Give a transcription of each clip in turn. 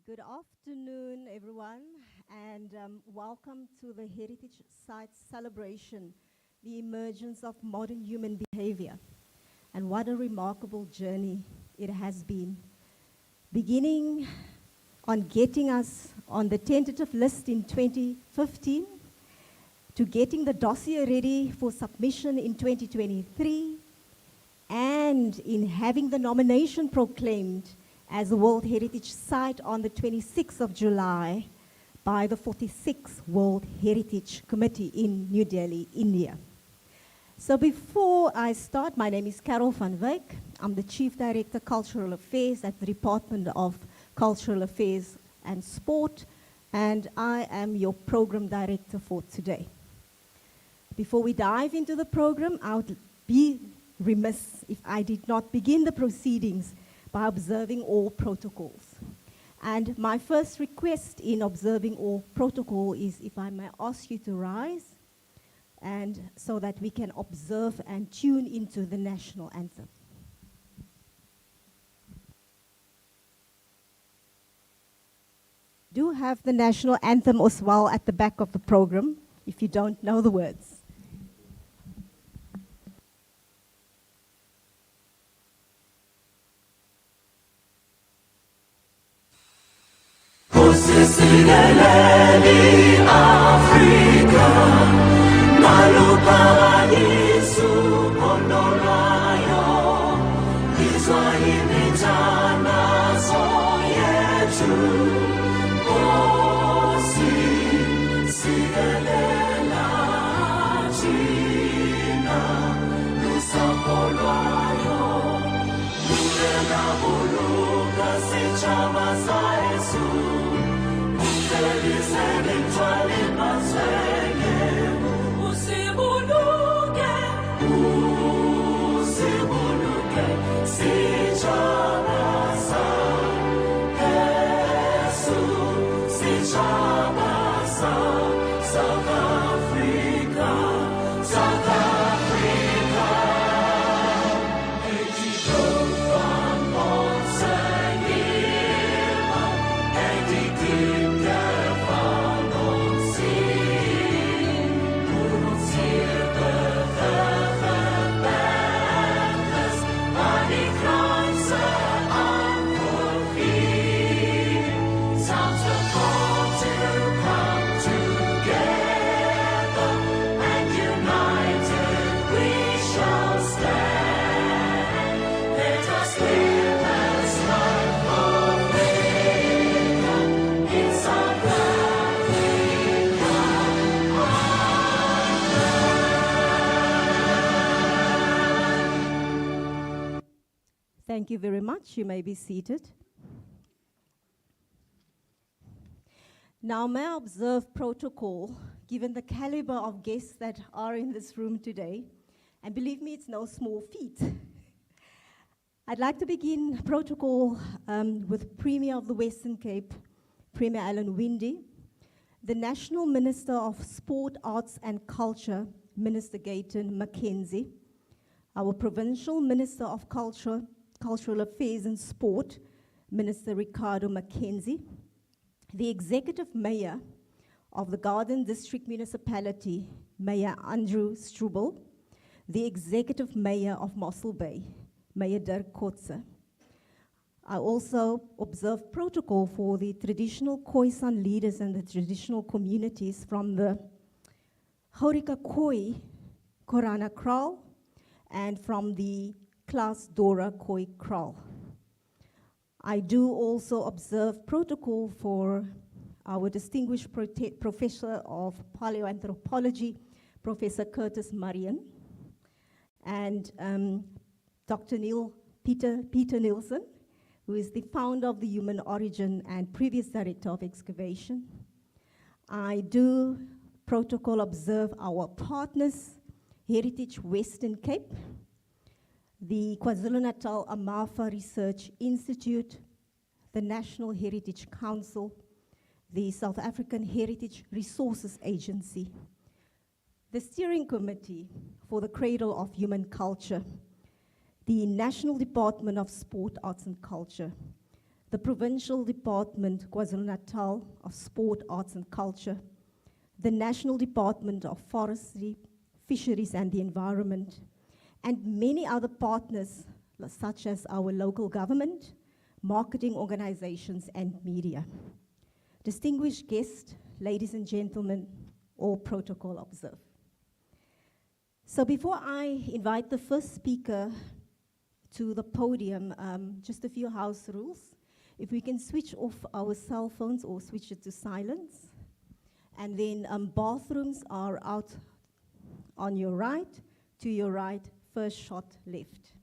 Good afternoon, everyone, and welcome to the Heritage Site celebration, the emergence of modern human behavior. And what a remarkable journey it has been. Beginning on getting us on the tentative list in 2015, to getting the dossier ready for submission in 2023, and in having the nomination proclaimed as a World Heritage Site on the 26th of July by the 46th World Heritage Committee in New Delhi, India. So before I start, my name is Carol van Wyk. I'm the Chief Director, Cultural Affairs at the Department of Cultural Affairs and Sport, and I am your Program Director for today. Before we dive into the program, I would be remiss if I did not begin the proceedings by observing all protocols. And my first request in observing all protocol is if I may ask you to rise, and so that we can observe and tune into the national anthem. Do have the national anthem as well at the back of the program, if you don't know the words. Sisileleli Afrika Malupa Yesu Kondolayo Izwahimijana Soyetu Osi Silelela China Lusapolwayo Ulela Buluga Sichama Saesu Thank you very much. You may be seated. Now, may I observe protocol, given the caliber of guests that are in this room today, and believe me, it's no small feat. I'd like to begin protocol with Premier of the Western Cape, Premier Alan Winde, the National Minister of Sport, Arts and Culture, Minister Gayton Mackenzie, our Provincial Minister of Cultural Affairs and Sport, Minister Ricardo Mackenzie, the Executive Mayor of the Garden District Municipality, Mayor Andrew Strubel, the Executive Mayor of Mossel Bay, Mayor Dirk Kotze. I also observe protocol for the traditional Khoisan leaders and the traditional communities from the Horika Khoi Korana Kraal and from the Class Dora Khoi Kraal. I do also observe protocol for our distinguished professor of paleoanthropology, Professor Curtis Marion, and Dr. Peter Nielsen, who is the founder of the Human Origin and previous director of excavation. I do protocol observe our partners, Heritage Western Cape, the KwaZulu-Natal Amafa Research Institute, the National Heritage Council, the South African Heritage Resources Agency, the Steering Committee for the Cradle of Human Culture, the National Department of Sport, Arts and Culture, the Provincial Department, KwaZulu-Natal, of Sport, Arts and Culture, the National Department of Forestry, Fisheries and the Environment, and many other partners such as our local government, marketing organizations and media. Distinguished guests, ladies and gentlemen, all protocol observed. So before I invite the first speaker to the podium, just a few house rules. If we can switch off our cell phones or switch it to silence. And then bathrooms are out on your right, to your right, first shot left.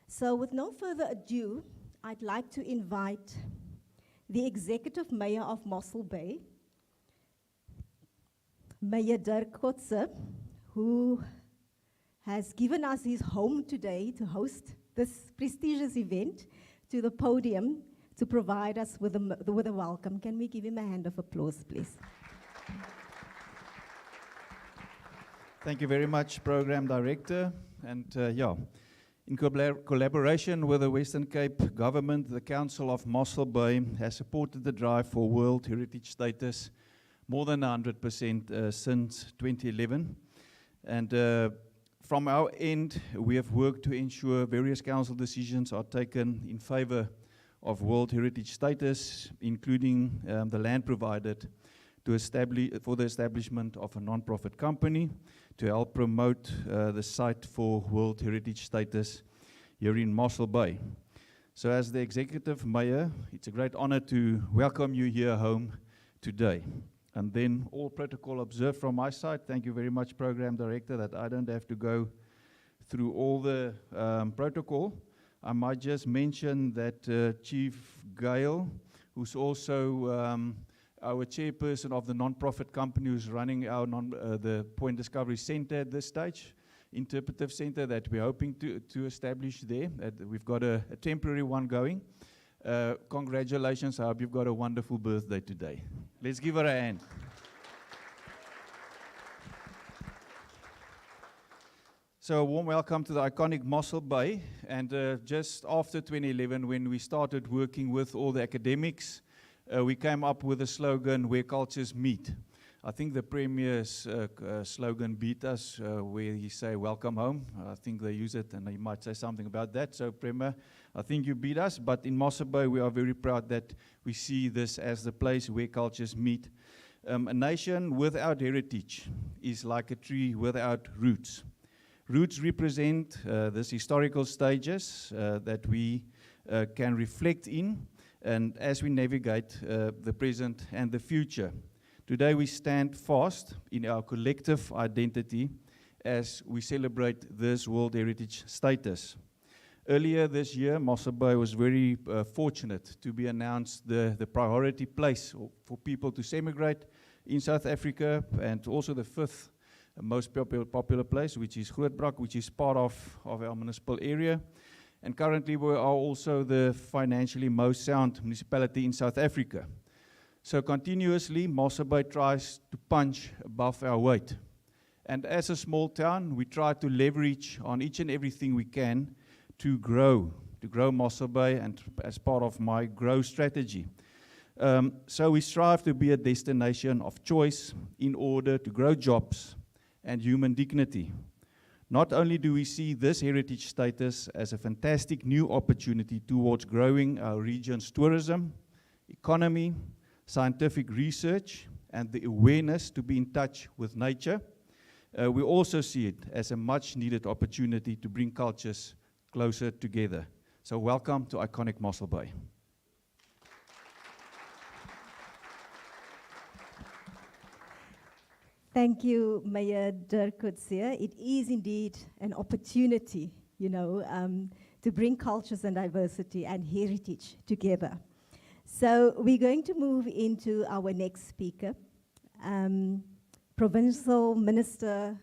So with no further ado, I'd like to invite the Executive Mayor of Mossel Bay, Mayor Dirk Coetzee, who has given us his home today to host this prestigious event, to the podium to provide us with a welcome. Can we give him a hand of applause, please? Thank you very much, Program Director. And in collaboration with the Western Cape Government, the Council of Mossel Bay has supported the drive for World Heritage status more than 100% since 2011. And from our end, we have worked to ensure various council decisions are taken in favor of World Heritage status, including the land provided for the establishment of a non-profit company to help promote the site for World Heritage status here in Mossel Bay. So as the Executive Mayor, it's a great honor to welcome you here home today. And then all protocol observed from my side. Thank you very much, Program Director, that I don't have to go through all the protocol. I might just mention that Chief Gale, who's also our chairperson of the non-profit company who's running our the Point Discovery Center at this stage, interpretive center that we're hoping to establish there. We've got a temporary one going. Congratulations, I hope you've got a wonderful birthday today. Let's give her a hand. So a warm welcome to the iconic Mossel Bay. And just after 2011, when we started working with all the academics, we came up with a slogan, where cultures meet. I think the Premier's slogan beat us, where he say, welcome home. I think they use it, and he might say something about that. So Premier, I think you beat us, but in Mossel Bay, we are very proud that we see this as the place where cultures meet. A nation without heritage is like a tree without roots. Roots represent these historical stages that we can reflect in, and as we navigate the present and the future. Today we stand fast in our collective identity as we celebrate this World Heritage status. Earlier this year, Mossel Bay was very fortunate to be announced the priority place for people to semigrate in South Africa, and also the fifth most popular place, which is Grootbrak, which is part of our municipal area. And currently we are also the financially most sound municipality in South Africa. So continuously, Mossel Bay tries to punch above our weight. And as a small town, we try to leverage on each and everything we can to grow Mossel Bay, and as part of my growth strategy. So we strive to be a destination of choice in order to grow jobs and human dignity. Not only do we see this heritage status as a fantastic new opportunity towards growing our region's tourism, economy, scientific research, and the awareness to be in touch with nature, we also see it as a much needed opportunity to bring cultures closer together. So welcome to iconic Mossel Bay. Thank you, Mayor Dirk Coetzee. It is indeed an opportunity, to bring cultures and diversity and heritage together. So we're going to move into our next speaker, Provincial Minister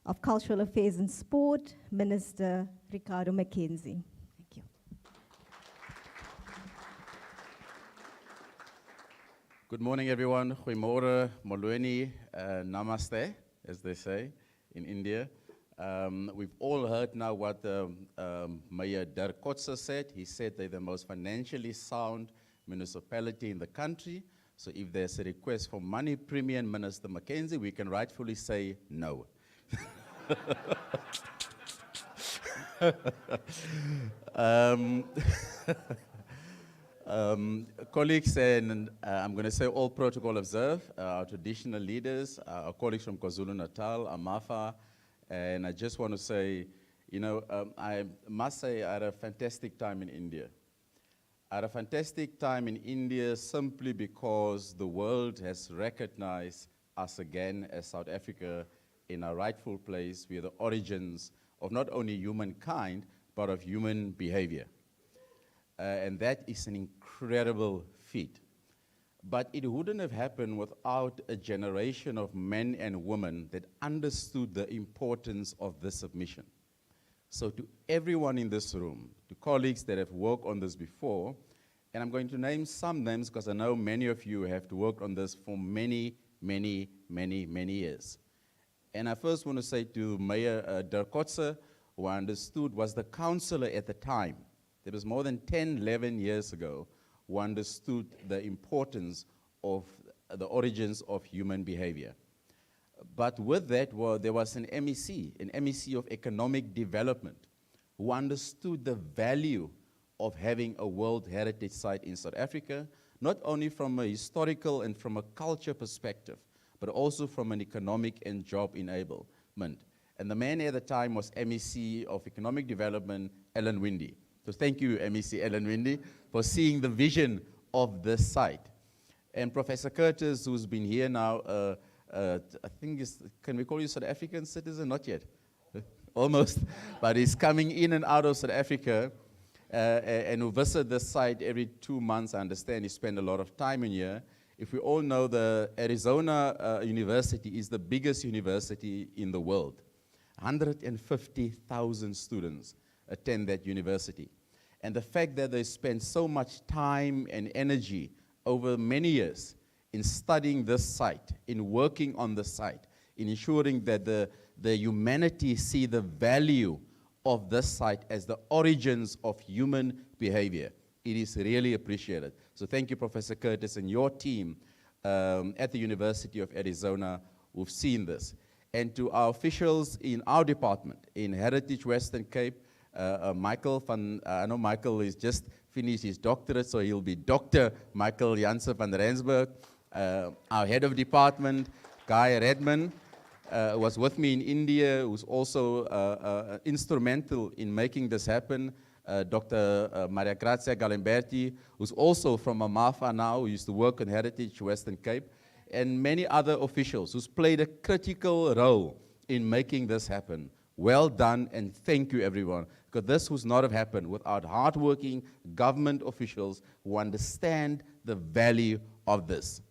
of Cultural Affairs and Sport, Minister Ricardo Mackenzie. Thank you. Good morning, everyone. Goeiemorgen, Molweni, Namaste, as they say in India. We've all heard now what Mayor Dirk Kotze said. He said they're the most financially sound municipality in the country. So if there's a request for money premium, Minister Mackenzie, we can rightfully say no. Colleagues, and I'm going to say all protocol observe, our traditional leaders, our colleagues from KwaZulu-Natal, Amafa, and I just want to say, I must say I had a fantastic time in India. I had a fantastic time in India simply because the world has recognized us again as South Africa in our rightful place. We are the origins of not only humankind, but of human behavior. And that is an incredible feat. But it wouldn't have happened without a generation of men and women that understood the importance of this submission. So to everyone in this room, to colleagues that have worked on this before, and I'm going to name some names because I know many of you have worked on this for many, many, many, many years. And I first want to say to Mayor Dirk Kotze, who I understood was the counselor at the time, that was more than 10, 11 years ago, who understood the importance of the origins of human behavior. But with that, there was an MEC of economic development, who understood the value of having a World Heritage Site in South Africa, not only from a historical and from a culture perspective, but also from an economic and job enablement. And the man at the time was MEC of Economic Development, Alan Windy. So thank you, MEC Alan Windy, for seeing the vision of this site. And Professor Curtis, who's been here now, I think, can we call you South African citizen? Not yet, almost. But he's coming in and out of South Africa and who visit this site every 2 months. I understand he spent a lot of time in here. If we all know, the Arizona University is the biggest university in the world. 150,000 students attend that university. And the fact that they spend so much time and energy over many years in studying this site, in working on the site, in ensuring that the humanity see the value of this site as the origins of human behavior. It is really appreciated. So thank you, Professor Curtis, and your team at the University of Arizona who've seen this. And to our officials in our department, in Heritage Western Cape, Michael I know Michael has just finished his doctorate, so he'll be Dr. Michael Janssen van Rensburg. Our head of department, Guy Redman, was with me in India, who's also instrumental in making this happen. Dr. Maria Grazia Galimberti, who's also from Amafa now, who used to work in Heritage Western Cape, and many other officials who's played a critical role in making this happen. Well done, and thank you, everyone, because this would not have happened without hardworking government officials who understand the value of this.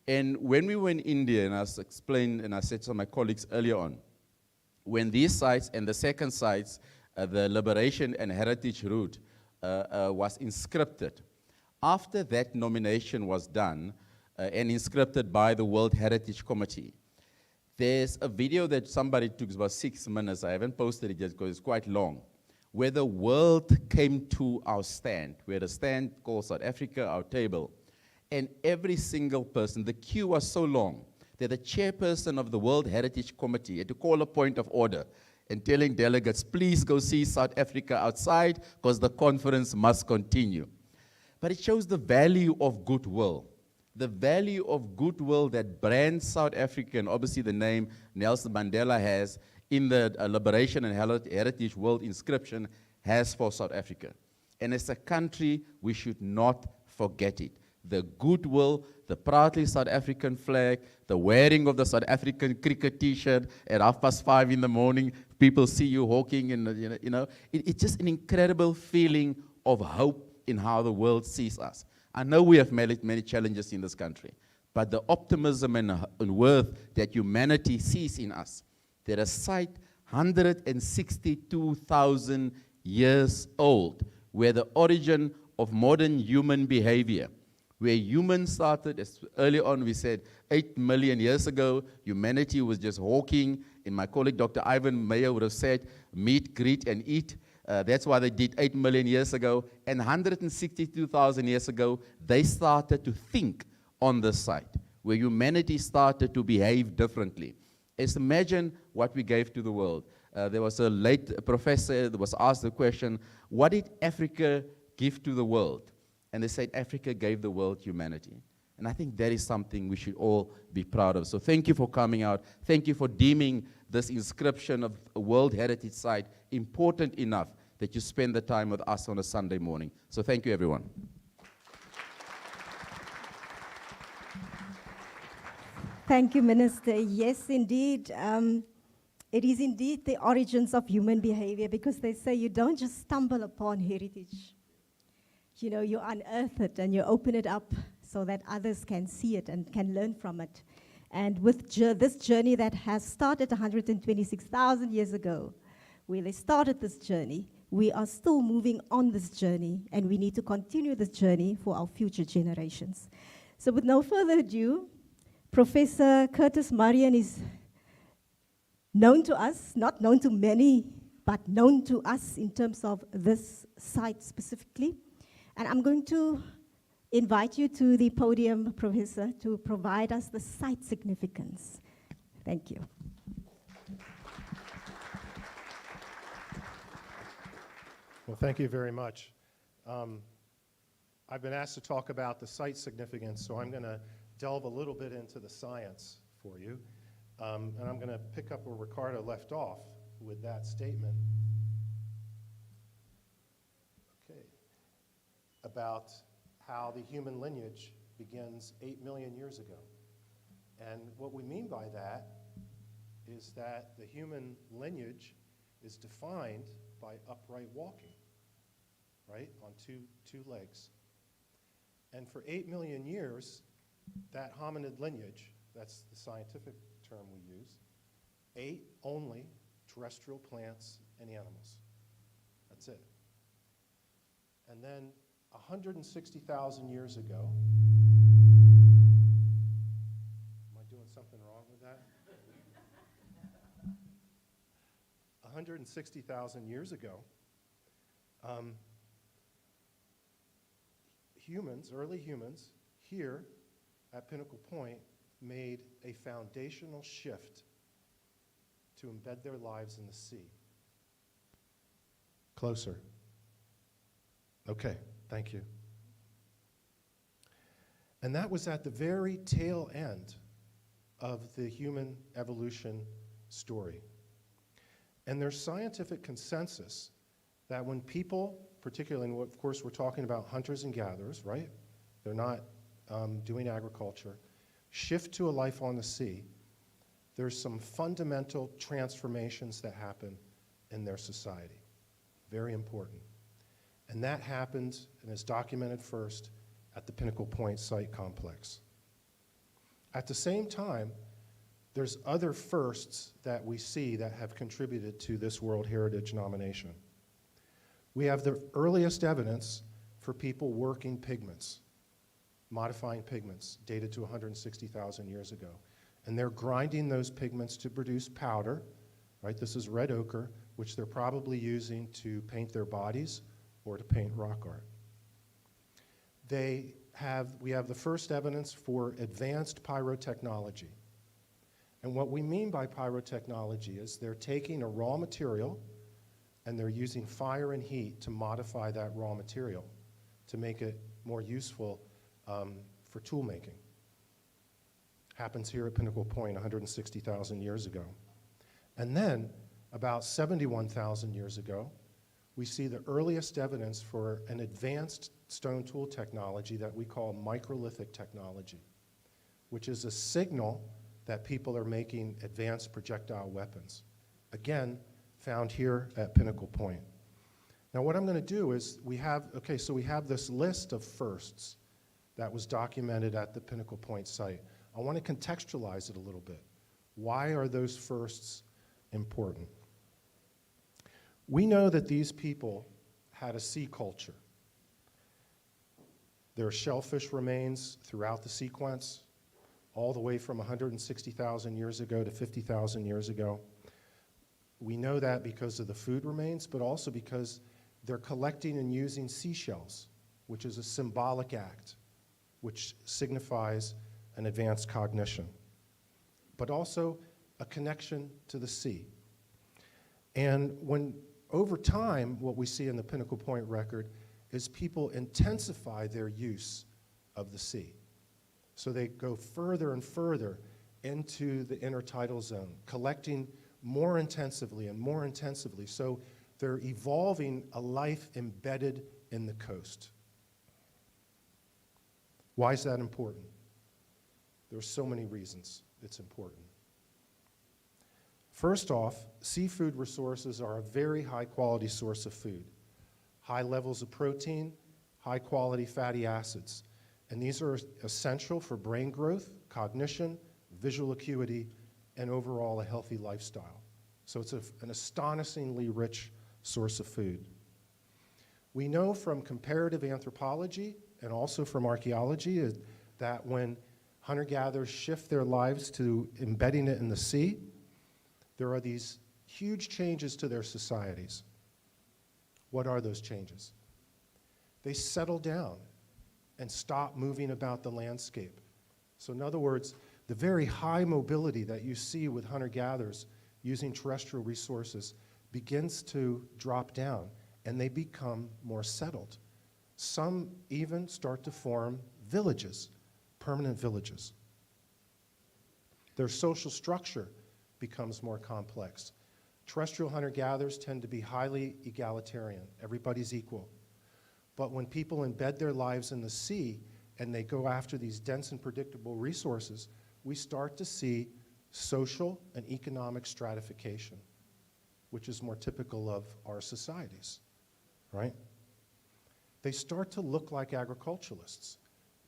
And when we were in India, and I explained, and I said to my colleagues earlier on, when these sites and the second sites, the Liberation and Heritage route was inscripted, after that nomination was done and inscripted by the World Heritage Committee, there's a video that somebody took, about 6 minutes, I haven't posted it yet because it's quite long, where the world came to our stand. We had a stand called South Africa, our table, and every single person, the queue was so long that the chairperson of the World Heritage Committee had to call a point of order and telling delegates, please go see South Africa outside because the conference must continue. But it shows the value of goodwill. The value of goodwill that brands South Africa, and obviously the name Nelson Mandela has in the Liberation and Heritage World inscription, has for South Africa. And as a country, we should not forget it. The goodwill, the proudly South African flag, the wearing of the South African cricket T-shirt at 5:30 in the morning, people see you hawking, and it's just an incredible feeling of hope in how the world sees us. I know we have many challenges in this country, but the optimism and worth that humanity sees in us, that a site 162,000 years old, where the origin of modern human behavior Where humans started, as early on we said, 8 million years ago, humanity was just walking. And my colleague Dr. Ivan Mayer would have said, meet, greet, and eat. That's why they did 8 million years ago. And 162,000 years ago, they started to think on this side, where humanity started to behave differently. Just imagine what we gave to the world. There was a late professor that was asked the question, what did Africa give to the world? And they said Africa gave the world humanity. And I think that is something we should all be proud of. So thank you for coming out. Thank you for deeming this inscription of a World Heritage Site important enough that you spend the time with us on a Sunday morning. So thank you, everyone. Thank you, Minister. Yes, indeed. It is indeed the origins of human behavior, because they say you don't just stumble upon heritage. You know, you unearth it and you open it up so that others can see it and can learn from it. And with this journey that has started 126,000 years ago, where they started this journey, we are still moving on this journey, and we need to continue this journey for our future generations. So with no further ado, Professor Curtis Marion is known to us, not known to many, but known to us in terms of this site specifically. And I'm going to invite you to the podium, Professor, to provide us the site significance. Thank you. Well, thank you very much. I've been asked to talk about the site significance, so I'm going to delve a little bit into the science for you. And I'm going to pick up where Ricardo left off with that statement. Okay. About how the human lineage begins 8 million years ago. And what we mean by that is that the human lineage is defined by upright walking, right, on two legs. And for 8 million years, that hominid lineage, that's the scientific term we use, ate only terrestrial plants and animals. That's it. And then 160,000 years ago, am I doing something wrong with that? 160,000 years ago, early humans, here at Pinnacle Point, made a foundational shift to embed their lives in the sea. Closer. Okay, thank you. And that was at the very tail end of the human evolution story. And there's scientific consensus that when people, particularly, and of course we're talking about hunters and gatherers, right? They're not doing agriculture, shift to a life on the sea, there's some fundamental transformations that happen in their society. Very important. And that happened and is documented first at the Pinnacle Point site complex. At the same time, there's other firsts that we see that have contributed to this World Heritage nomination. We have the earliest evidence for people working pigments, modifying pigments, dated to 160,000 years ago. And they're grinding those pigments to produce powder, right? This is red ochre, which they're probably using to paint their bodies or to paint rock art. We have the first evidence for advanced pyrotechnology. And what we mean by pyrotechnology is they're taking a raw material and they're using fire and heat to modify that raw material to make it more useful for tool making. Happens here at Pinnacle Point 160,000 years ago. And then, about 71,000 years ago, we see the earliest evidence for an advanced stone tool technology that we call microlithic technology, which is a signal that people are making advanced projectile weapons. Again, found here at Pinnacle Point. Now what I'm going to do is we have this list of firsts that was documented at the Pinnacle Point site. I want to contextualize it a little bit. Why are those firsts important? We know that these people had a sea culture. There are shellfish remains throughout the sequence, all the way from 160,000 years ago to 50,000 years ago. We know that because of the food remains, but also because they're collecting and using seashells, which is a symbolic act, which signifies an advanced cognition, but also a connection to the sea. And when, over time, what we see in the Pinnacle Point record is people intensify their use of the sea. So they go further and further into the intertidal zone, collecting more intensively and more intensively. So they're evolving a life embedded in the coast. Why is that important? There are so many reasons it's important. First off, seafood resources are a very high quality source of food. High levels of protein, high quality fatty acids. And these are essential for brain growth, cognition, visual acuity, and overall a healthy lifestyle. So it's an astonishingly rich source of food. We know from comparative anthropology and also from archaeology that when hunter-gatherers shift their lives to embedding it in the sea, there are these huge changes to their societies. What are those changes? They settle down and stop moving about the landscape. So in other words, the very high mobility that you see with hunter-gatherers using terrestrial resources begins to drop down, and they become more settled. Some even start to form villages, permanent villages. Their social structure becomes more complex. Terrestrial hunter-gatherers tend to be highly egalitarian. Everybody's equal. But when people embed their lives in the sea and they go after these dense and predictable resources, we start to see social and economic stratification, which is more typical of our societies, right? They start to look like agriculturalists,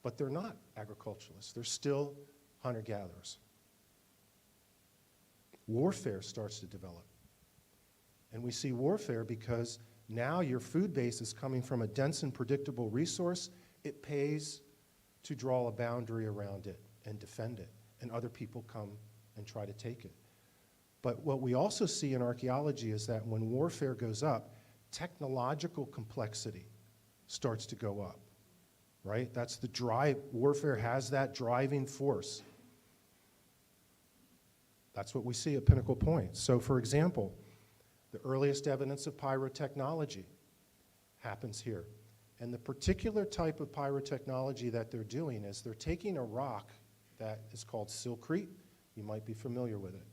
but they're not agriculturalists. They're still hunter-gatherers. Warfare starts to develop. And we see warfare because now your food base is coming from a dense and predictable resource. It pays to draw a boundary around it and defend it, and other people come and try to take it. But what we also see in archaeology is that when warfare goes up, technological complexity starts to go up, right? That's the drive. Warfare has that driving force. That's what we see at Pinnacle Point. So for example, the earliest evidence of pyrotechnology happens here. And the particular type of pyrotechnology that they're doing is they're taking a rock that is called silkrete. You might be familiar with it.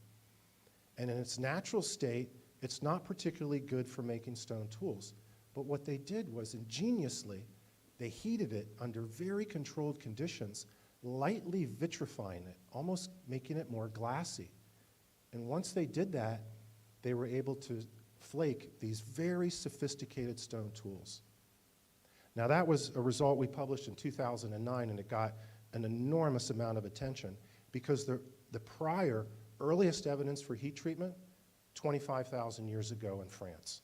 And in its natural state, it's not particularly good for making stone tools. But what they did was ingeniously, they heated it under very controlled conditions, lightly vitrifying it, almost making it more glassy. And once they did that, they were able to flake these very sophisticated stone tools. Now that was a result we published in 2009, and it got an enormous amount of attention because the prior earliest evidence for heat treatment, 25,000 years ago in France.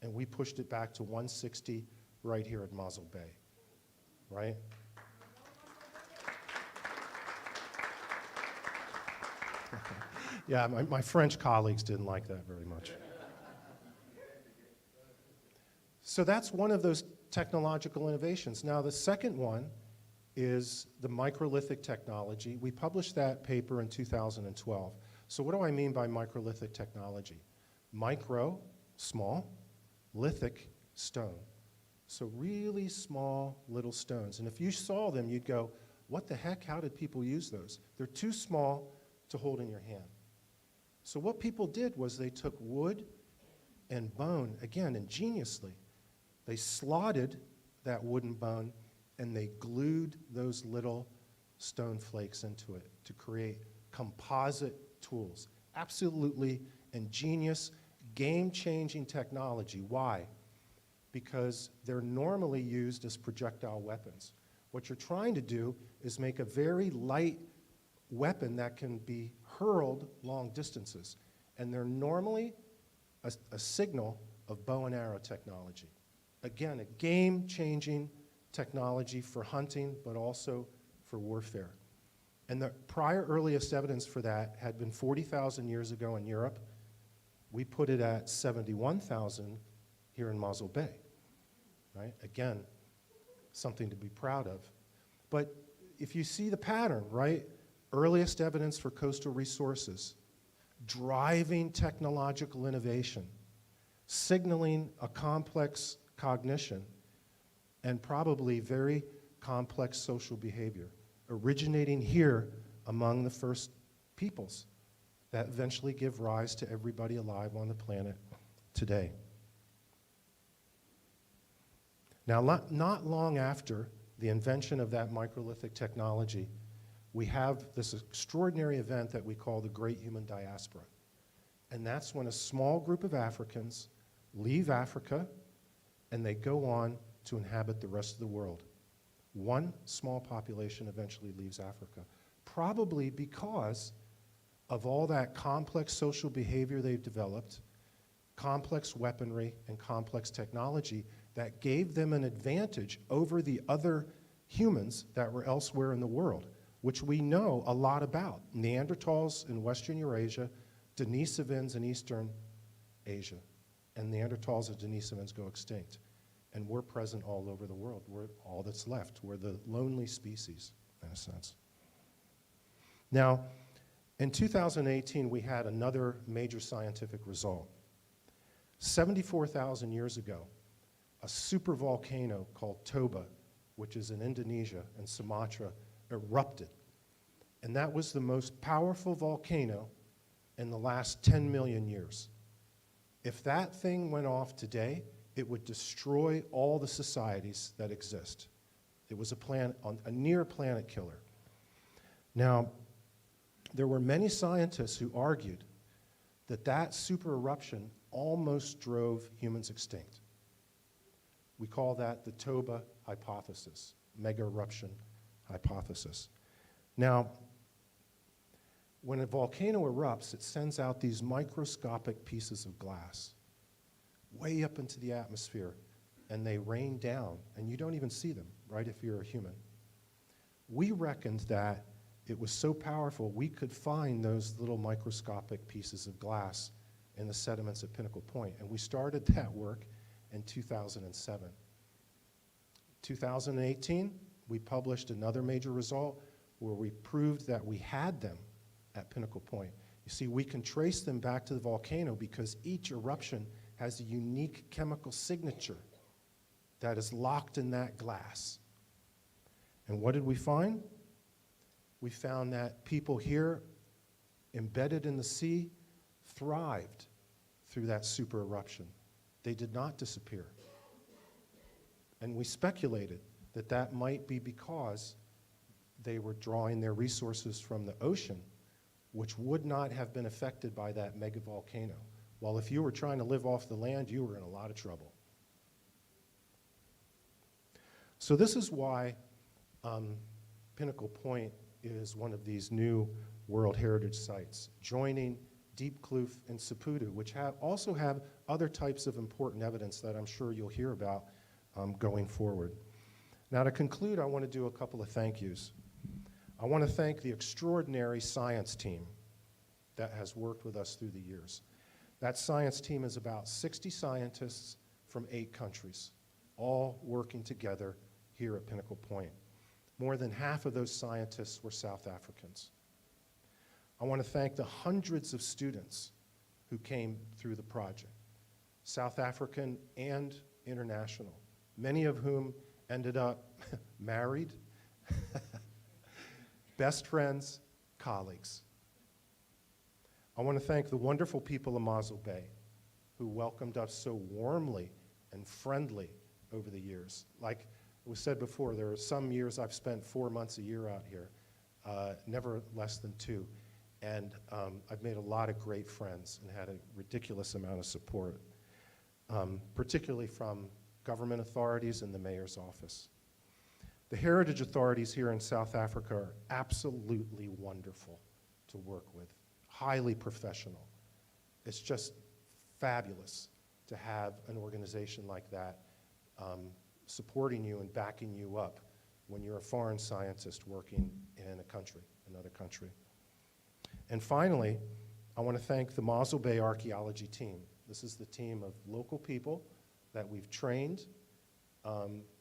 And we pushed it back to 160 right here at Mossel Bay, right? Yeah, my French colleagues didn't like that very much. So that's one of those technological innovations. Now the second one is the microlithic technology. We published that paper in 2012. So what do I mean by microlithic technology? Micro, small, lithic, stone. So really small little stones. And if you saw them, you'd go, what the heck, how did people use those? They're too small to hold in your hand. So what people did was they took wood and bone, again, ingeniously. They slotted that wooden bone and they glued those little stone flakes into it to create composite tools. Absolutely ingenious, game-changing technology. Why? Because they're normally used as projectile weapons. What you're trying to do is make a very light weapon that can be hurled long distances. And they're normally a signal of bow and arrow technology. Again, a game-changing technology for hunting, but also for warfare. And the prior earliest evidence for that had been 40,000 years ago in Europe. We put it at 71,000 here in Mossel Bay, right? Again, something to be proud of. But if you see the pattern, right? Earliest evidence for coastal resources, driving technological innovation, signaling a complex cognition, and probably very complex social behavior, originating here among the first peoples that eventually give rise to everybody alive on the planet today. Now, not long after the invention of that microlithic technology, we have this extraordinary event that we call the Great Human Diaspora. And that's when a small group of Africans leave Africa and they go on to inhabit the rest of the world. One small population eventually leaves Africa, probably because of all that complex social behavior they've developed, complex weaponry, and complex technology that gave them an advantage over the other humans that were elsewhere in the world, which we know a lot about. Neanderthals in Western Eurasia, Denisovans in Eastern Asia, and Neanderthals and Denisovans go extinct. And we're present all over the world. We're all that's left. We're the lonely species, in a sense. Now, in 2018, we had another major scientific result. 74,000 years ago, a supervolcano called Toba, which is in Indonesia and Sumatra, erupted. And that was the most powerful volcano in the last 10 million years. If that thing went off today, it would destroy all the societies that exist. It was a near planet killer. Now, there were many scientists who argued that that super eruption almost drove humans extinct. We call that the Toba hypothesis, mega eruption hypothesis. Now, when a volcano erupts, it sends out these microscopic pieces of glass way up into the atmosphere, and they rain down, and you don't even see them, right, if you're a human. We reckoned that it was so powerful, we could find those little microscopic pieces of glass in the sediments at Pinnacle Point, and we started that work in 2007. 2018, we published another major result where we proved that we had them at Pinnacle Point. You see, we can trace them back to the volcano because each eruption has a unique chemical signature that is locked in that glass. And what did we find? We found that people here, embedded in the sea, thrived through that super eruption. They did not disappear. And we speculated that that might be because they were drawing their resources from the ocean, which would not have been affected by that mega volcano. While if you were trying to live off the land, you were in a lot of trouble. So this is why Pinnacle Point is one of these new World Heritage Sites, joining Deep Kloof and Saputo, which also have other types of important evidence that I'm sure you'll hear about going forward. Now, to conclude, I want to do a couple of thank yous. I want to thank the extraordinary science team that has worked with us through the years. That science team is about 60 scientists from 8 countries, all working together here at Pinnacle Point. More than half of those scientists were South Africans. I want to thank the hundreds of students who came through the project, South African and international, many of whom ended up married, best friends, colleagues. I want to thank the wonderful people of Mossel Bay who welcomed us so warmly and friendly over the years. Like it was said before, there are some years I've spent 4 months a year out here, never less than 2. And I've made a lot of great friends and had a ridiculous amount of support, particularly from government authorities and the mayor's office. The heritage authorities here in South Africa are absolutely wonderful to work with, highly professional. It's just fabulous to have an organization like that supporting you and backing you up when you're a foreign scientist working in a country, another country. And finally, I want to thank the Mossel Bay archaeology team. This is the team of local people that we've trained.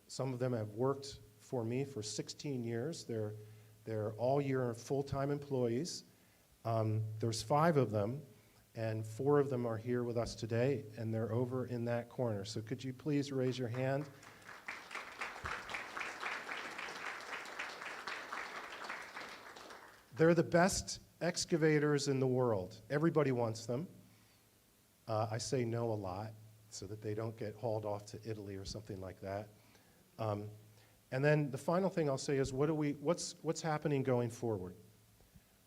Some of them have worked for me for 16 years. They're all year full-time employees. There's 5 of them, and 4 of them are here with us today, and they're over in that corner. So could you please raise your hand? They're the best excavators in the world. Everybody wants them. I say no a lot so that they don't get hauled off to Italy or something like that. And then the final thing I'll say is what's happening going forward?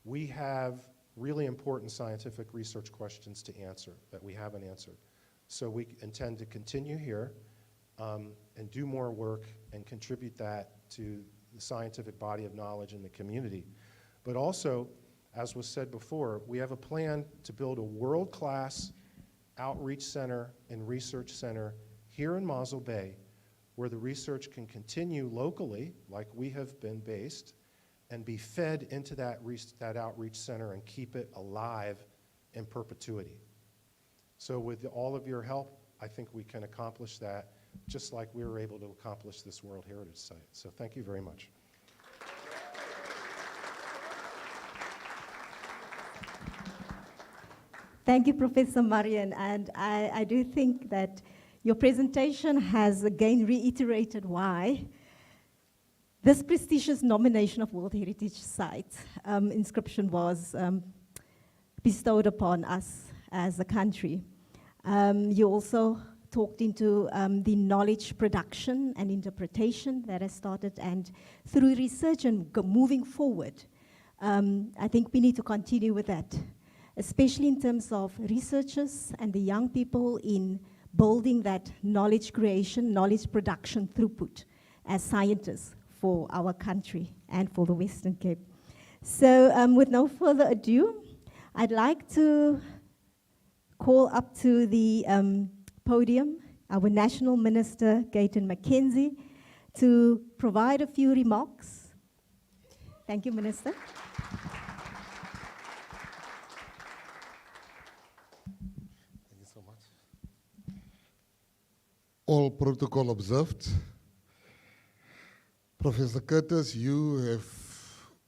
We have really important scientific research questions to answer that we haven't answered. So we intend to continue here and do more work and contribute that to the scientific body of knowledge in the community. But also, as was said before, we have a plan to build a world-class outreach center and research center here in Mossel Bay, where the research can continue locally, like we have been based, and be fed into that outreach center and keep it alive in perpetuity. So with all of your help, I think we can accomplish that, just like we were able to accomplish this World Heritage Site. So thank you very much. Thank you, Professor Marian, and I do think that your presentation has again reiterated why this prestigious nomination of World Heritage Site inscription was bestowed upon us as a country. You also talked into the knowledge production and interpretation that has started, and through research and moving forward, I think we need to continue with that, especially in terms of researchers and the young people in building that knowledge creation, knowledge production throughput as scientists for our country and for the Western Cape. So with no further ado, I'd like to call up to the podium our National Minister, Gayton McKenzie, to provide a few remarks. Thank you, Minister. Thank you so much. All protocol observed. Professor Curtis, you have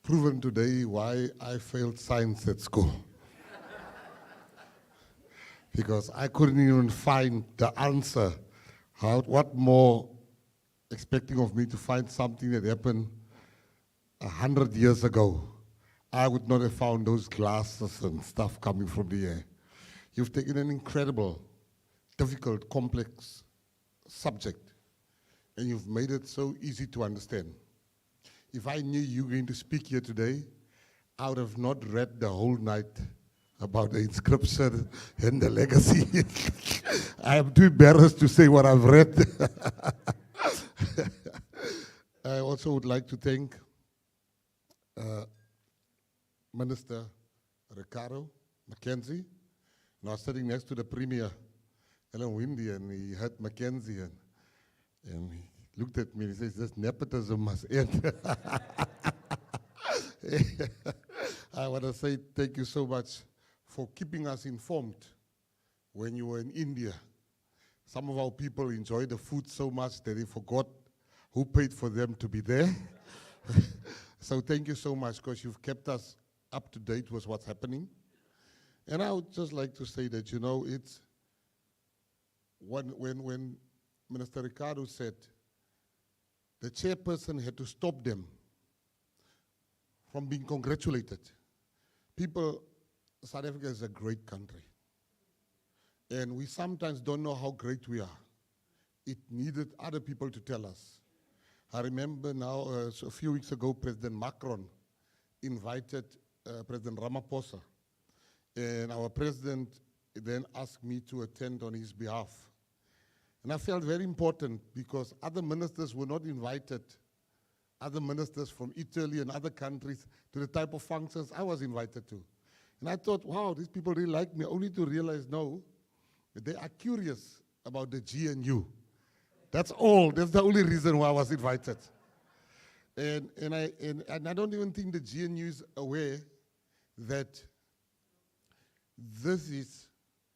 proven today why I failed science at school. Because I couldn't even find the answer. What more expecting of me to find something that happened 100 years ago? I would not have found those glasses and stuff coming from the air. You've taken an incredible, difficult, complex subject, and you've made it so easy to understand. If I knew you were going to speak here today, I would have not read the whole night about the inscription and the legacy. I am too embarrassed to say what I've read. I also would like to thank Minister Ricardo Mackenzie. And I was sitting next to the Premier, Ellen Windy, and he heard Mackenzie, and he looked at me and he says, this nepotism must end. I want to say thank you so much for keeping us informed when you were in India. Some of our people enjoyed the food so much that they forgot who paid for them to be there. So thank you so much, because you've kept us up to date with what's happening. And I would just like to say that, you know, it's when Minister Ricardo said the chairperson had to stop them from being congratulated. People, South Africa is a great country. And we sometimes don't know how great we are. It needed other people to tell us. I remember now, a few weeks ago, President Macron invited President Ramaphosa. And our president then asked me to attend on his behalf. And I felt very important because other ministers were not invited, other ministers from Italy and other countries, to the type of functions I was invited to. And I thought, wow, these people really like me, only to realize, no, they are curious about the GNU. That's all. That's the only reason why I was invited. And I don't even think the GNU is aware that this is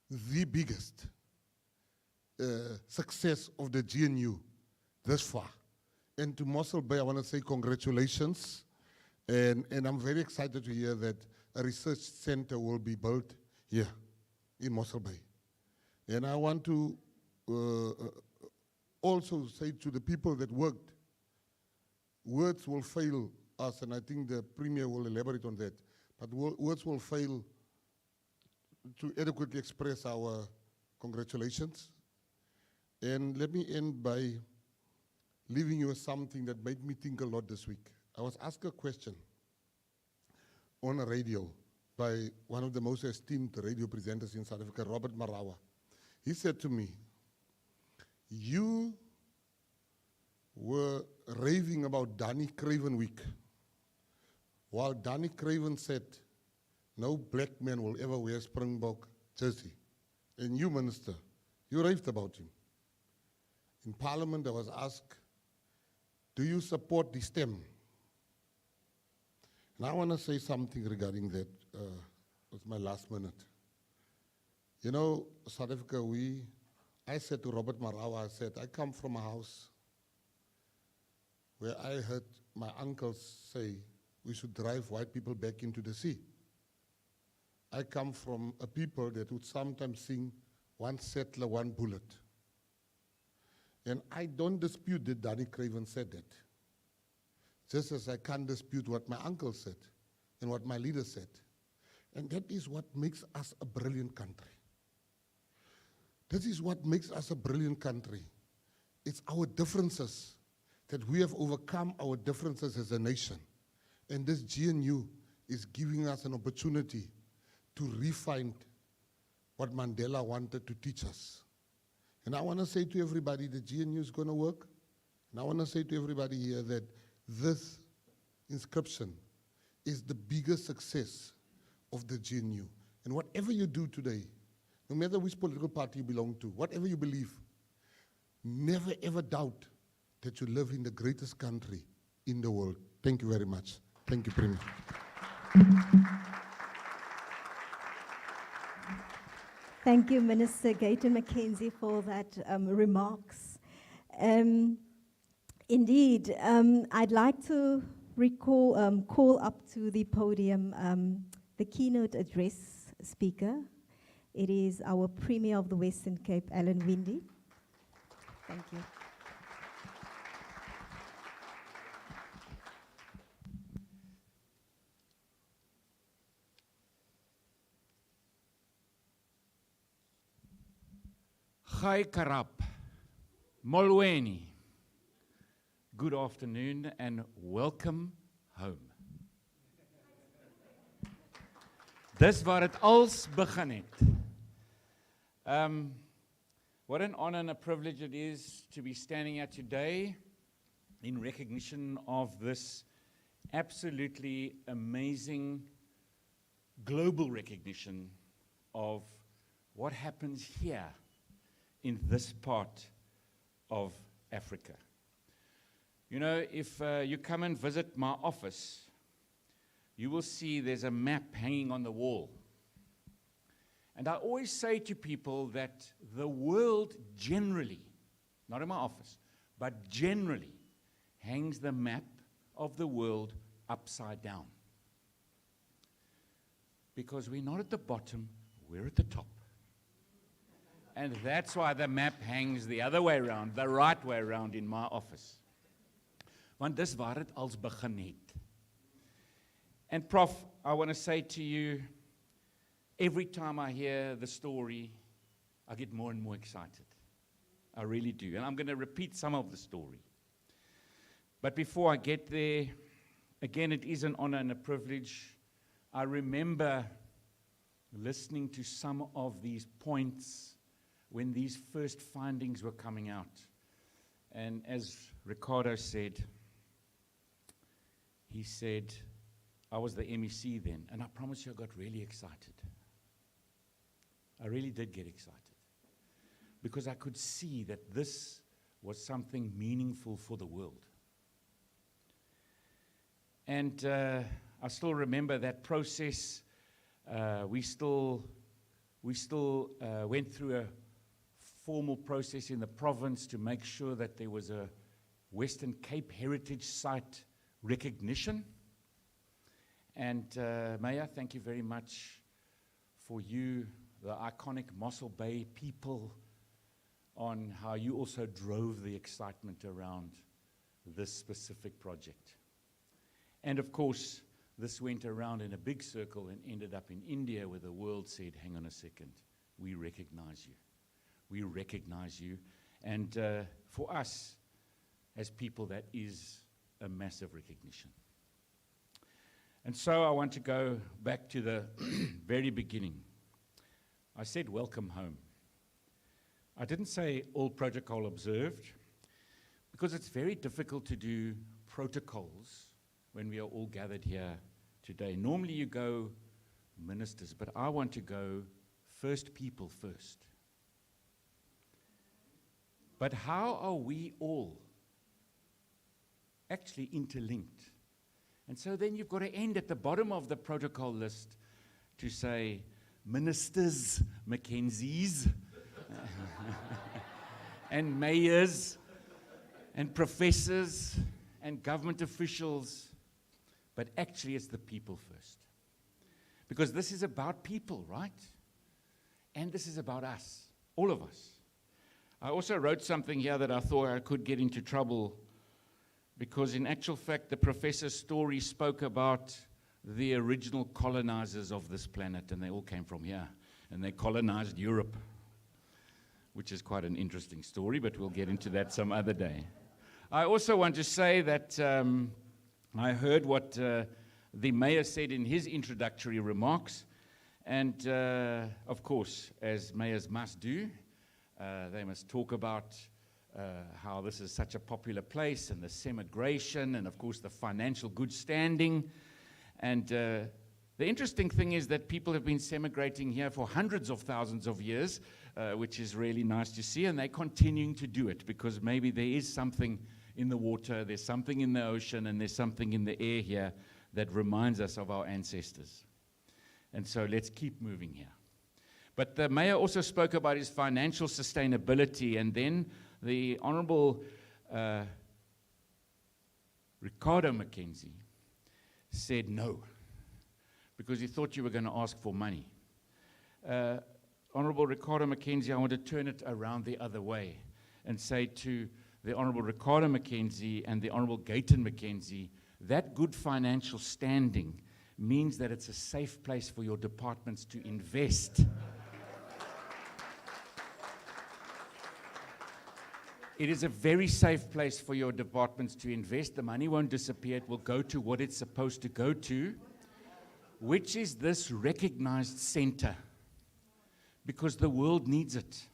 the biggest success of the GNU thus far. And to Mossel Bay, I want to say congratulations. And I'm very excited to hear that a research center will be built here in Mossel Bay. And I want to also say to the people that worked, words will fail us, and I think the Premier will elaborate on that, but words will fail to adequately express our congratulations. And let me end by leaving you with something that made me think a lot this week. I was asked a question on a radio by one of the most esteemed radio presenters in South Africa, Robert Marawa. He said to me, you were raving about Danny Craven Week, while Danny Craven said, no black man will ever wear Springbok jersey. And you, Minister, you raved about him. In Parliament, I was asked, do you support the STEM? And I want to say something regarding that. It's my last minute. You know, South Africa, I said to Robert Marawa, I said, I come from a house where I heard my uncles say we should drive white people back into the sea. I come from a people that would sometimes sing, one settler, one bullet. And I don't dispute that Danny Craven said that. Just as I can't dispute what my uncle said and what my leader said. And that is what makes us a brilliant country. This is what makes us a brilliant country. It's our differences, that we have overcome our differences as a nation. And this GNU is giving us an opportunity to refine what Mandela wanted to teach us. And I want to say to everybody, the GNU is going to work. And I want to say to everybody here that this inscription is the biggest success of the GNU. And whatever you do today, no matter which political party you belong to, whatever you believe, never ever doubt that you live in the greatest country in the world. Thank you very much. Thank you, Premier. Thank you, Minister Gayton McKenzie, for that remarks. Indeed, I'd like to call up to the podium the keynote address speaker. It is our Premier of the Western Cape, Alan Winde. Thank you. Gai Karap, Molweni. Good afternoon and welcome home. Dis waar het als begin het. What an honor and a privilege it is to be standing here today in recognition of this absolutely amazing global recognition of what happens here in this part of Africa. You know, if you come and visit my office, you will see there's a map hanging on the wall. And I always say to people that the world generally, not in my office, but generally hangs the map of the world upside down. Because we're not at the bottom, we're at the top. And that's why the map hangs the other way around, the right way around in my office. Want dis waar het als begin het. And Prof, I want to say to you, every time I hear the story, I get more and more excited. I really do. And I'm going to repeat some of the story. But before I get there, again, it is an honor and a privilege. I remember listening to some of these points when these first findings were coming out. And as Ricardo said, he said, I was the MEC then, and I promise you I got really excited. I really did get excited. Because I could see that this was something meaningful for the world. And I still remember that process. We still went through a formal process in the province to make sure that there was a Western Cape Heritage Site recognition. And Mayor, thank you very much for you, the iconic Mossel Bay people, on how you also drove the excitement around this specific project. And of course, this went around in a big circle and ended up in India, where the world said, hang on a second, we recognize you. We recognize you. And for us, as people, that is a massive recognition. And so I want to go back to the very beginning. I said, welcome home. I didn't say all protocol observed, because it's very difficult to do protocols when we are all gathered here today. Normally you go ministers, but I want to go first people first. But how are we all actually interlinked? And so then you've got to end at the bottom of the protocol list to say, ministers, Mackenzies, and mayors, and professors, and government officials. But actually it's the people first. Because this is about people, right? And this is about us, all of us. I also wrote something here that I thought I could get into trouble, because in actual fact the professor's story spoke about the original colonizers of this planet, and they all came from here, and they colonized Europe, which is quite an interesting story, but we'll get into that some other day. I also want to say that I heard what the mayor said in his introductory remarks, and of course, as mayors must do, they must talk about how this is such a popular place, and the semigration, and of course the financial good standing. And the interesting thing is that people have been semigrating here for hundreds of thousands of years, which is really nice to see, and they're continuing to do it, because maybe there is something in the water, there's something in the ocean, and there's something in the air here that reminds us of our ancestors. And so let's keep moving here. But the mayor also spoke about his financial sustainability, and then the Honorable Ricardo Mackenzie said no, because he thought you were going to ask for money. Honorable Ricardo Mackenzie, I want to turn it around the other way and say to the Honorable Ricardo Mackenzie and the Honorable Gayton Mackenzie, that good financial standing means that it's a safe place for your departments to invest. It is a very safe place for your departments to invest. The money won't disappear. It will go to what it's supposed to go to, which is this recognized center, because the world needs it.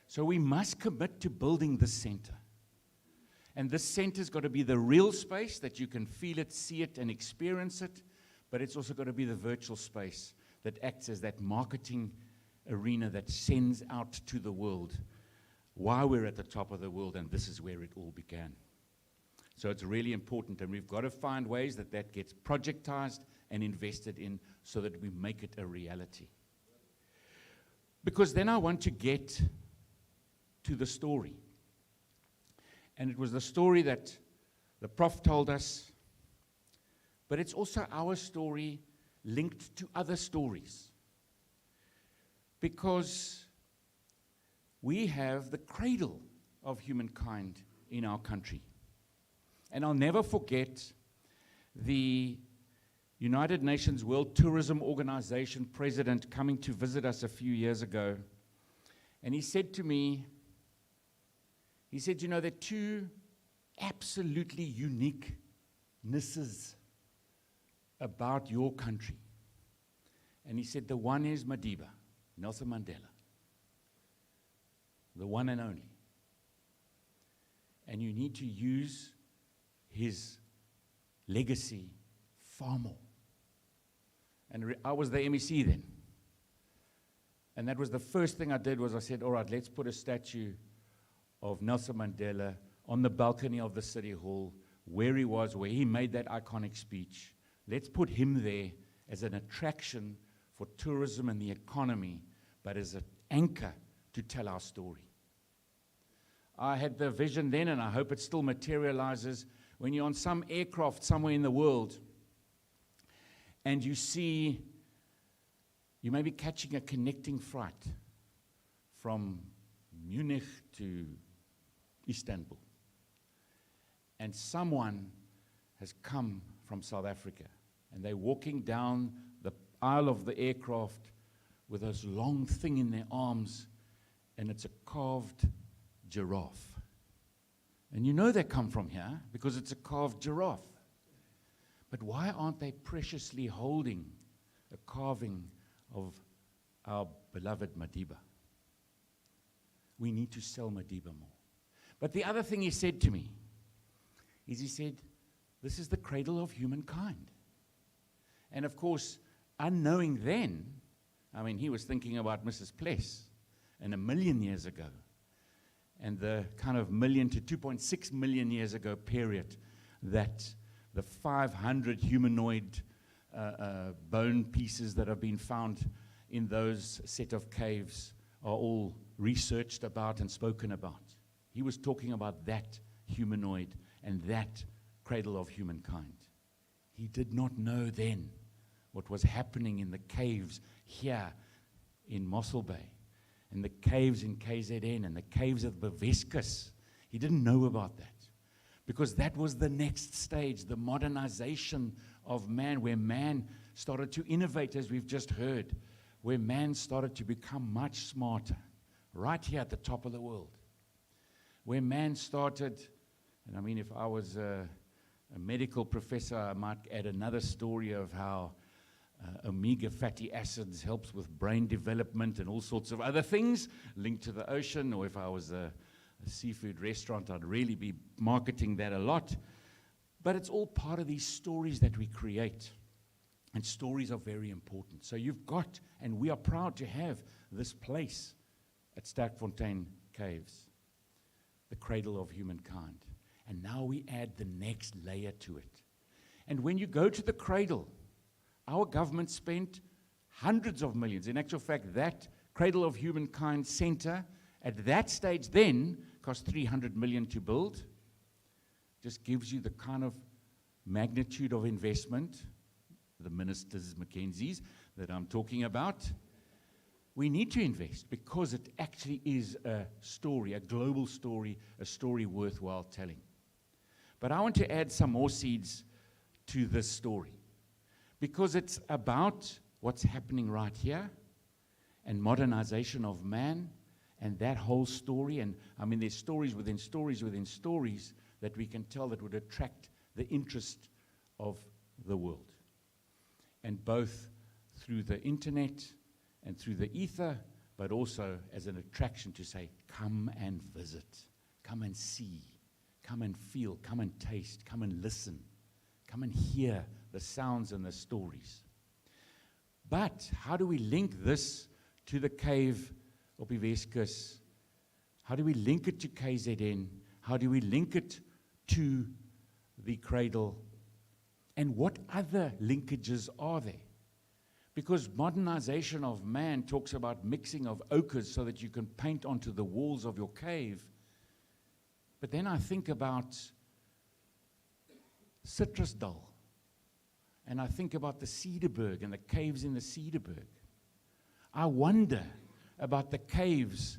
So we must commit to building this center. And this center's got to be the real space that you can feel it, see it, and experience it, but it's also got to be the virtual space that acts as that marketing arena that sends out to the world why we're at the top of the world, and this is where it all began. So it's really important, and we've got to find ways that that gets projectized and invested in so that we make it a reality. Because then I want to get to the story. And it was the story that the Prof told us, but it's also our story linked to other stories. Because we have the cradle of humankind in our country. And I'll never forget the United Nations World Tourism Organization president coming to visit us a few years ago. And he said to me, he said, you know, there are two absolutely uniquenesses about your country. And he said, the one is Madiba, Nelson Mandela. The one and only. And you need to use his legacy far more. And I was the MEC then. And that was the first thing I did, was I said, all right, let's put a statue of Nelson Mandela on the balcony of the City Hall, where he was, where he made that iconic speech. Let's put him there as an attraction for tourism and the economy, but as an anchor to tell our story. I had the vision then, and I hope it still materializes, when you're on some aircraft somewhere in the world, and you see, you may be catching a connecting flight from Munich to Istanbul. And someone has come from South Africa, and they're walking down the aisle of the aircraft with this long thing in their arms, and it's a carved giraffe. And you know they come from here because it's a carved giraffe. But why aren't they preciously holding a carving of our beloved Madiba? We need to sell Madiba more. But the other thing he said to me is he said, this is the cradle of humankind. And of course, unknowing then, I mean, he was thinking about Mrs. Pless and 1 million years ago, and the kind of million to 2.6 million years ago period that the 500 humanoid bone pieces that have been found in those set of caves are all researched about and spoken about. He was talking about that humanoid and that cradle of humankind. He did not know then what was happening in the caves here in Mossel Bay, and the caves in KZN, and the caves of Bevescus. He didn't know about that, because that was the next stage, the modernization of man, where man started to innovate, as we've just heard, where man started to become much smarter, right here at the top of the world, where man started, and I mean, if I was a medical professor, I might add another story of how omega fatty acids helps with brain development and all sorts of other things linked to the ocean. Or if I was a seafood restaurant, I'd really be marketing that a lot. But it's all part of these stories that we create. And stories are very important. So you've got, and we are proud to have this place at Sterkfontein Caves, the cradle of humankind. And now we add the next layer to it. And when you go to the cradle, our government spent hundreds of millions. In actual fact, that Cradle of Humankind Center at that stage then cost 300 million to build. Just gives you the kind of magnitude of investment, the ministers, Mackenzie's, that I'm talking about. We need to invest because it actually is a story, a global story, a story worthwhile telling. But I want to add some more seeds to this story, because it's about what's happening right here and modernization of man and that whole story. And I mean, there's stories within stories within stories that we can tell that would attract the interest of the world. And both through the internet and through the ether, but also as an attraction to say, come and visit, come and see, come and feel, come and taste, come and listen, come and hear the sounds and the stories. But how do we link this to the cave of Bevescus? How do we link it to KZN? How do we link it to the cradle? And what other linkages are there? Because modernization of man talks about mixing of ochres so that you can paint onto the walls of your cave. But then I think about Citrusdal, and I think about the Cederberg and the caves in the Cederberg. I wonder about the caves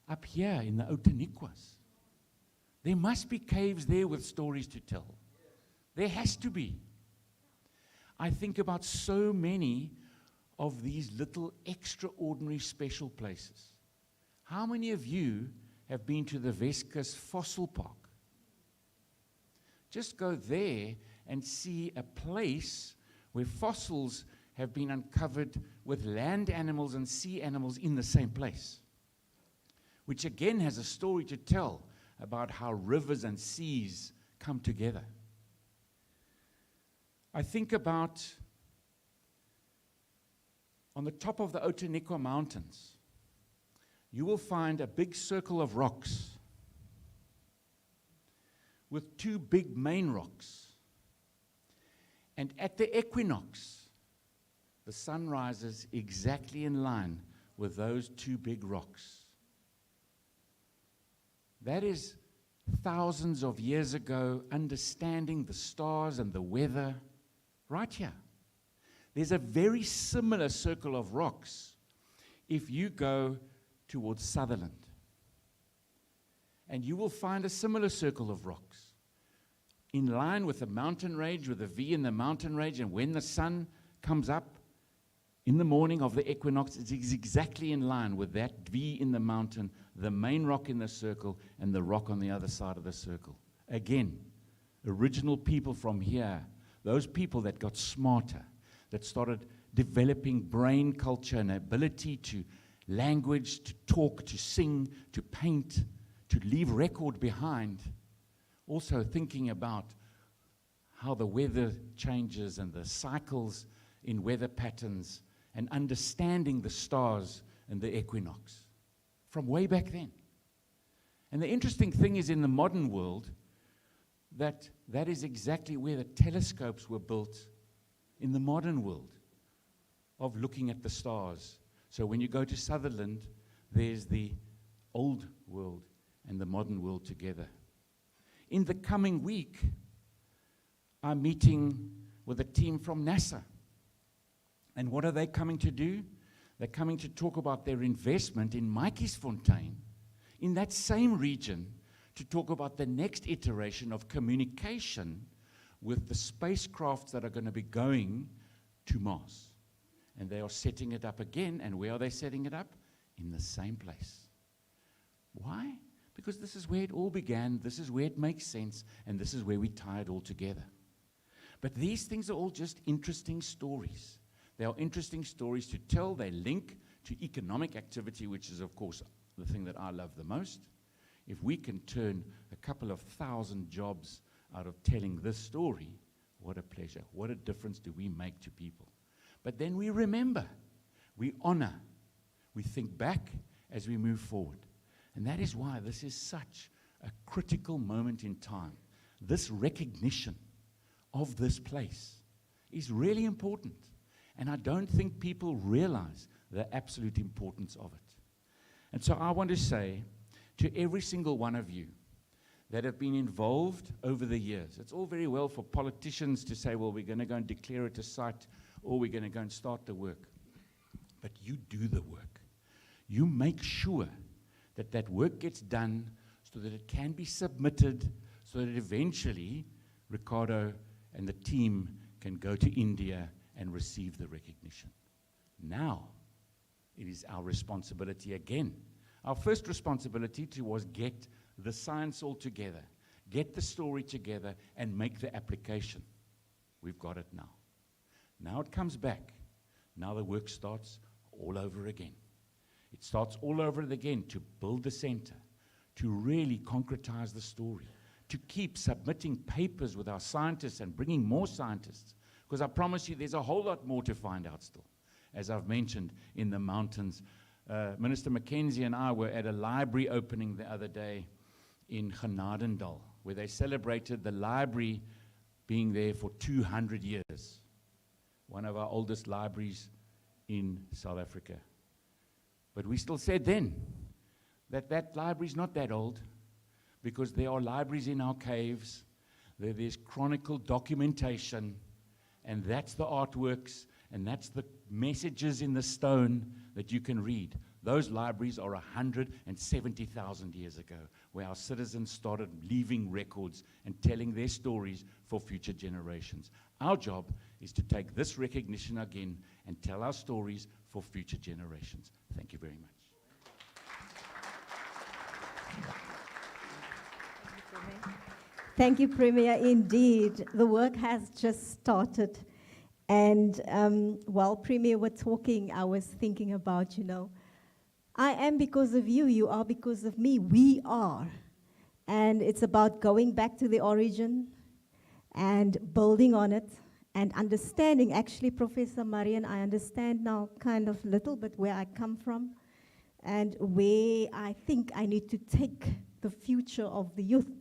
up here in the Outeniquas. There must be caves there with stories to tell. There has to be. I think about so many of these little extraordinary special places. How many of you have been to the Vescus Fossil Park? Just go there and see a place where fossils have been uncovered with land animals and sea animals in the same place, which again has a story to tell about how rivers and seas come together. I think about on the top of the Outeniqua Mountains, you will find a big circle of rocks. with two big main rocks. And at the equinox, the sun rises exactly in line with those two big rocks. That is thousands of years ago, understanding the stars and the weather right here. There's a very similar circle of rocks if you go towards Sutherland. And you will find a similar circle of rocks in line with the mountain range, with the V in the mountain range, and when the sun comes up in the morning of the equinox, it's exactly in line with that V in the mountain, the main rock in the circle, and the rock on the other side of the circle. Again, original people from here, those people that got smarter, that started developing brain culture and ability to language, to talk, to sing, to paint, to leave record behind, also thinking about how the weather changes and the cycles in weather patterns, and understanding the stars and the equinox from way back then. And the interesting thing is, in the modern world, that is exactly where the telescopes were built in the modern world, of looking at the stars. So when you go to Sutherland, there's the old world and the modern world together. In the coming week, I'm meeting with a team from NASA. And what are they coming to do? They're coming to talk about their investment in Matjiesfontein, in that same region, to talk about the next iteration of communication with the spacecrafts that are going to be going to Mars. And they are setting it up again. And where are they setting it up? In the same place. Why? Because this is where it all began, this is where it makes sense, and this is where we tie it all together. But these things are all just interesting stories. They are interesting stories to tell. They link to economic activity, which is, of course, the thing that I love the most. If we can turn a couple of thousand jobs out of telling this story, what a pleasure. What a difference do we make to people. But then we remember, we honor, we think back as we move forward. And that is why this is such a critical moment in time. This recognition of this place is really important. And I don't think people realize the absolute importance of it. And so I want to say to every single one of you that have been involved over the years, it's all very well for politicians to say, well, we're going to go and declare it a site, or we're going to go and start the work. But you do the work. You make sure that that work gets done so that it can be submitted, so that eventually Ricardo and the team can go to India and receive the recognition. Now, it is our responsibility again. Our first responsibility was get the science all together, get the story together, and make the application. We've got it now. Now it comes back. Now the work starts all over again. It starts all over again to build the center, to really concretize the story, to keep submitting papers with our scientists and bringing more scientists. Because I promise you, there's a whole lot more to find out still. As I've mentioned, in the mountains. Minister Mackenzie and I were at a library opening the other day in Genadendal, where they celebrated the library being there for 200 years. One of our oldest libraries in South Africa. But we still said then that that library's not that old, because there are libraries in our caves, there's chronicle documentation, and that's the artworks, and that's the messages in the stone that you can read. Those libraries are 170,000 years ago, where our citizens started leaving records and telling their stories for future generations. Our job is to take this recognition again and tell our stories for future generations. Thank you very much. Thank you, Premier. Indeed, the work has just started. And while Premier were talking, I was thinking about, I am because of you, you are because of me, we are. And it's about going back to the origin and building on it and understanding. Actually, Professor Marian, I understand now kind of little bit where I come from and where I think I need to take the future of the youth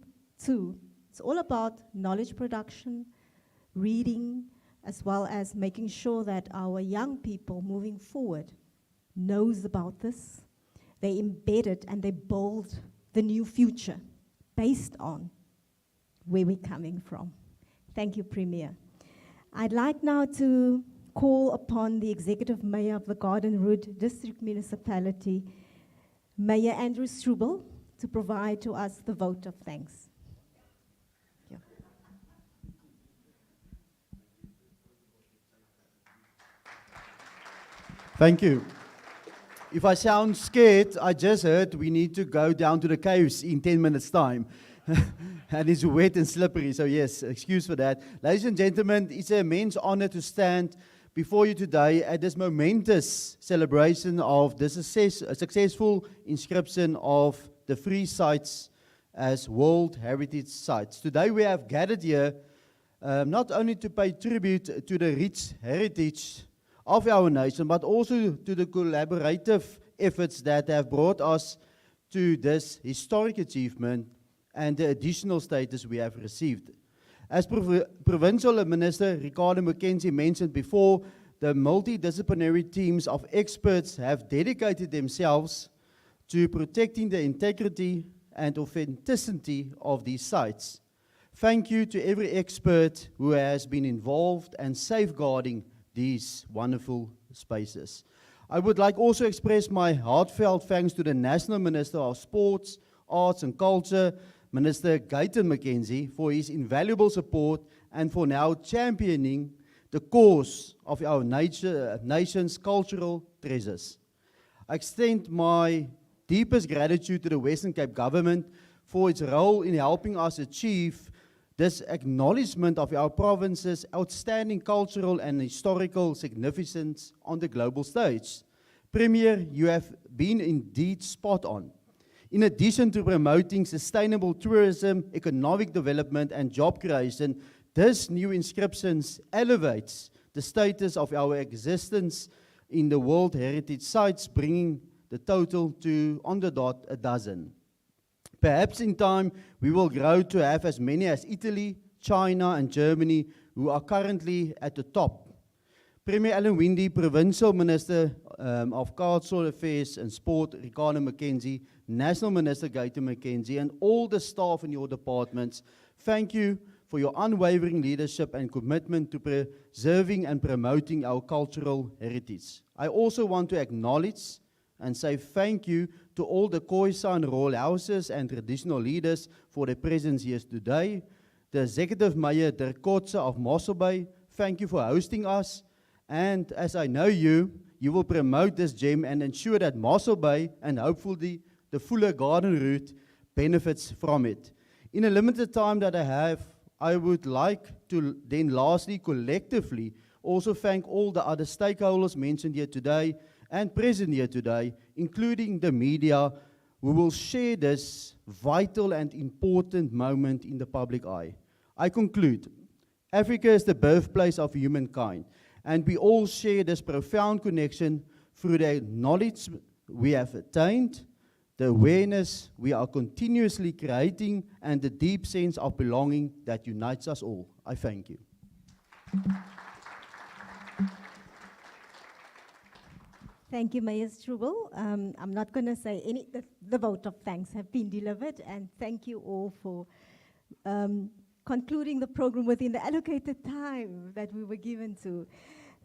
to. It's all about knowledge production, reading, as well as making sure that our young people moving forward knows about this. They embed it and they build the new future based on where we're coming from. Thank you, Premier. I'd like now to call upon the Executive Mayor of the Garden Route District Municipality, Mayor Andrew Strubel, to provide to us the vote of thanks. Thank you. Thank you. If I sound scared, I just heard we need to go down to the caves in 10 minutes' time. And it's wet and slippery, so yes, excuse for that. Ladies and gentlemen, it's an immense honor to stand before you today at this momentous celebration of the successful inscription of the 3 sites as World Heritage Sites. Today we have gathered here not only to pay tribute to the rich heritage of our nation, but also to the collaborative efforts that have brought us to this historic achievement and the additional status we have received. As Provincial Minister Ricardo McKenzie mentioned before, the multidisciplinary teams of experts have dedicated themselves to protecting the integrity and authenticity of these sites. Thank you to every expert who has been involved in safeguarding these wonderful spaces. I would like also express my heartfelt thanks to the National Minister of Sports, Arts and Culture, Minister Gayton McKenzie, for his invaluable support and for now championing the cause of our nation's cultural treasures. I extend my deepest gratitude to the Western Cape government for its role in helping us achieve this acknowledgement of our province's outstanding cultural and historical significance on the global stage. Premier, you have been indeed spot on. In addition to promoting sustainable tourism, economic development and job creation, this new inscriptions elevates the status of our existence in the World Heritage Sites, bringing the total to, on the dot, 12. Perhaps in time, we will grow to have as many as Italy, China and Germany, who are currently at the top. Premier Alan Winde, Provincial Minister of Cultural Affairs and Sport, Ricardo McKenzie, National Minister Gayton McKenzie, and all the staff in your departments, thank you for your unwavering leadership and commitment to preserving and promoting our cultural heritage. I also want to acknowledge and say thank you to all the Khoisan royal houses and traditional leaders for their presence here today. The Executive Mayor Dirk Kotze of Mossel Bay, thank you for hosting us. And as I know you will promote this gem and ensure that Mossel Bay and hopefully the fuller garden route benefits from it. In a limited time that I have, I would like to then lastly collectively also thank all the other stakeholders mentioned here today and present here today, including the media, who will share this vital and important moment in the public eye. I conclude, Africa is the birthplace of humankind, and we all share this profound connection through the knowledge we have attained, the awareness we are continuously creating, and the deep sense of belonging that unites us all. I thank you. Thank you, Mayor Strubel. I'm not going to say any, the vote of thanks have been delivered, and thank you all for concluding the program within the allocated time that we were given to.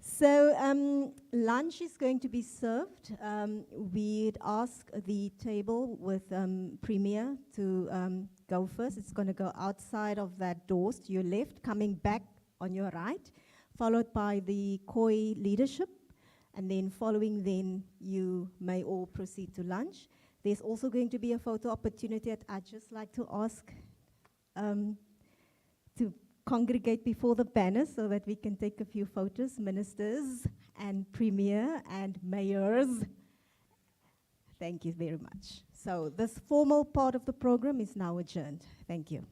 So lunch is going to be served. We'd ask the table with Premier to go first. It's going to go outside of that doors to your left, coming back on your right, followed by the Khoi leadership. And then following then, you may all proceed to lunch. There's also going to be a photo opportunity that I'd just like to ask to congregate before the banner so that we can take a few photos, ministers and premier and mayors. Thank you very much. So this formal part of the program is now adjourned. Thank you.